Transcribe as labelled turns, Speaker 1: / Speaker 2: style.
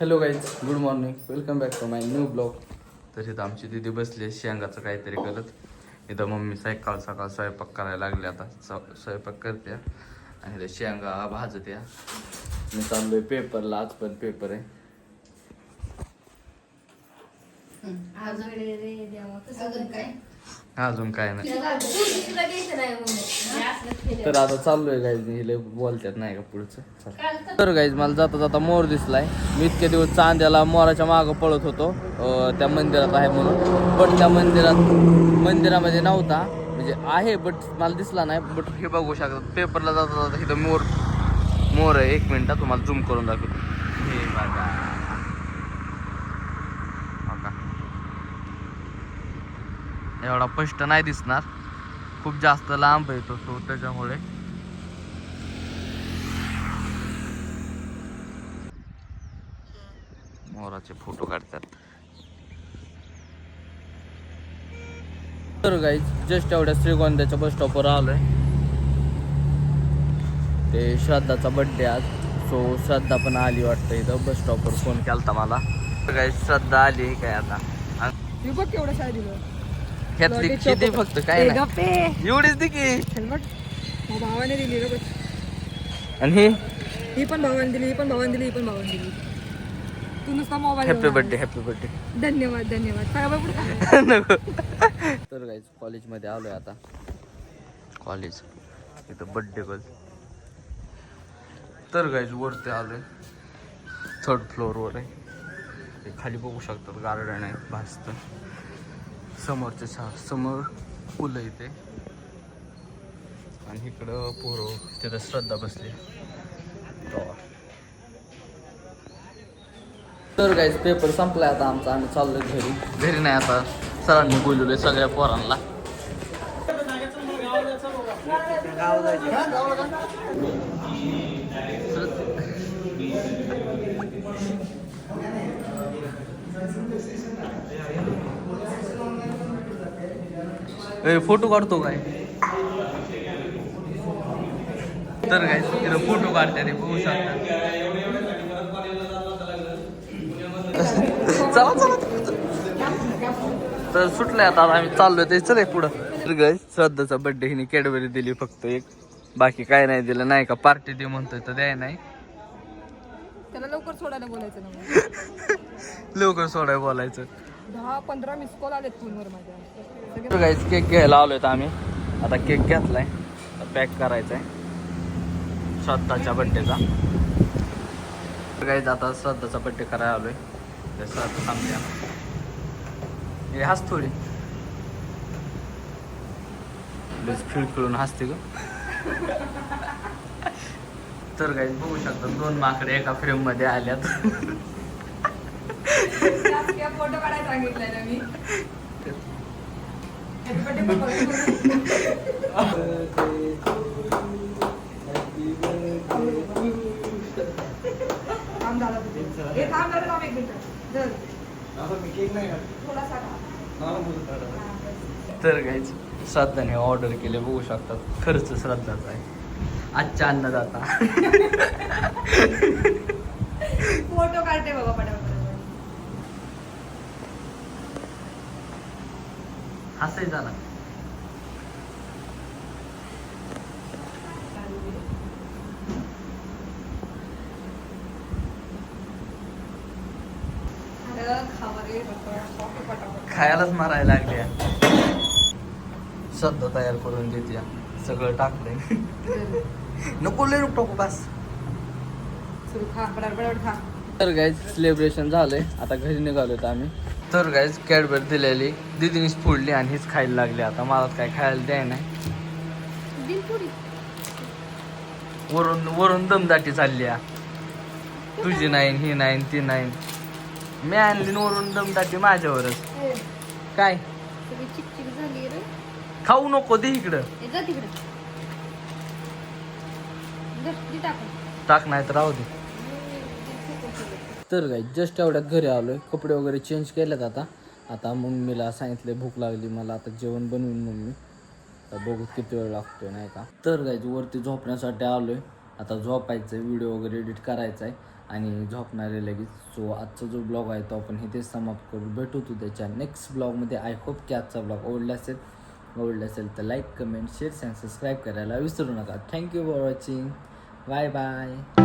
Speaker 1: Hello guys, good morning, welcome back to my new blog. तर इथं आमची दिदी बसली शेंगाचं काहीतरी करत. इथं मम्मी सकाळ स्वयंपाक करायला लागले. आता स्वयंपाक करते आणि इथं शेंगा भाजत्या. मी चाललोय पेपरला, आज पण पेपर आहे. अजून काय नाही. तर आता चाललोय गाईज, हिले बोलतात नाही का पुढचं. तर गाईज मला जाता जाता मोर दिसलाय. मी इतके दिवस चांद्याला मोराच्या मागं पळत होतो, त्या मंदिरात आहे म्हणून. पण त्या मंदिरामध्ये नव्हता, म्हणजे आहे बट मला दिसला नाही. बट हे बघू शकता पेपरला जाता जाता इथं मोर आहे. 1 मिनिटात तुम्हाला झूम करून दाखवतो. हे बघा, एवढा स्पष्ट नाही दिसणार, खूप जास्त लांब येतो तो, त्याच्यामुळे मोराचे फोटो काढतात. तर गाईज जस्ट एवढ्या श्रीगोंद्याच्या बस स्टॉपवर आलोय. ते श्रद्धाचा बड्डे आज, सो श्रद्धा पण आली वाटतं इथं बस स्टॉपवर. फोन केलता मला. तर गाईज श्रद्धा आली काय आता.
Speaker 2: बघ केवढं शाळा दिलं
Speaker 1: ह्यातली किती फक्त काय नाही, एवढीच दे की.
Speaker 2: भावाने दिली रे.
Speaker 1: आणि
Speaker 2: ही पण भावाने दिली, ही पण भावाने दिली, ही पण भावाने दिली. तू नुसता mobile.
Speaker 1: Happy birthday, happy birthday.
Speaker 2: धन्यवाद धन्यवाद.
Speaker 1: नको. तर गाईज कॉलेजमध्ये आलोय आता. कॉलेज इथं बर्थडे गर्ल. तर गाईज वरती आलोय, 3rd फ्लोअरवर आहे. हे खाली बघू शकतात गार्डन आहे भास्त. समोर फुलं इथे, आणि इकडं पोरं. तिथं श्रद्धा बसली. तर गाईज पेपर संपलाय आता आमचा. आम्ही चाललोय घरी नाही आता. सरांनी बोलवलंय सगळ्या पोरांना. फोटो काढतो काय? तर काय तिथं फोटो काढते ते बघू शकता. चला तर सुटलंय आता आम्ही चाललोय. ते चल पुढं. तर गाईज श्रद्धाचा बर्थडे हिने कॅडबरी दिली फक्त एक, बाकी काय नाही दिलं. नाही का पार्टी दे म्हणतोय तर द्याय नाही.
Speaker 2: त्याला लवकर सोडायला बोलायचं ना.
Speaker 1: लवकर सोडाय बोलायचं.
Speaker 2: 10-15 मिस कॉल आलेत फोनवर माझ्या.
Speaker 1: तर गाईज केक घ्यायला आलोय आम्ही. आता केक घेतलाय, पॅक करायचा आहे श्रद्धाच्या बड्डेचा. तर गाईज आता श्रद्धाचा बड्डे करायला आलोय. तर श्रद्धा सांगते हे हस थोडी खिळखिळून हसते ग. तर गाईज बघू शकता 2 माकडे एका फ्रेम मध्ये आल्यात.
Speaker 2: फोटो काढायला सांगितलंय ना मी.
Speaker 1: तर गाईज श्रद्धाने ऑर्डर केले बघू शकतात. खर्च श्रद्धाचा आहे आजच्या अन्नदाता.
Speaker 2: फोटो काढते बाबा पटापट.
Speaker 1: हसाय झाला. खायलाच मारायला लागल्या. श्रद्धा तयार करून देते, सगळं टाकलंय. नको लय टाकू बस. तर गाईज सेलिब्रेशन झालंय, आता घरी निघालोय आम्ही. तर गाईज कॅडबरी दिलेली दीदीनीच फोडली आणि हीच खायला लागली. आता मला काय खायला द्याय नाही. वरून दमदाटी चालली. तुझी नाही, ही नाही, ती नाही. मी आणली वरून दमदाटी माझ्यावरच. काय खाऊ नको दे इकडं. टाक नाही तर राहू दे. तर काय जस्ट एवढ्यात घरी आलोय. कपडे वगैरे चेंज केलेत आता मम्मीला सांगितले भूक लागली मला, आता जेवण बनवून मम्मी. तर बघू किती वेळ लागतो नाही का. तर काय वरती झोपण्यासाठी आलोय. आता झोपायचं आहे, व्हिडिओ वगैरे एडिट करायचा आहे आणि झोपणारे लगेच. सो आजचा जो ब्लॉग आहे तो आपण इथेच समाप्त करू. भेटू त्याच्या नेक्स्ट ब्लॉगमध्ये. आय होप की आजचा ब्लॉग आवडला असेल तर लाईक, कमेंट, शेअर आणि सबस्क्राईब करायला विसरू नका. Thank you for watching. Bye bye.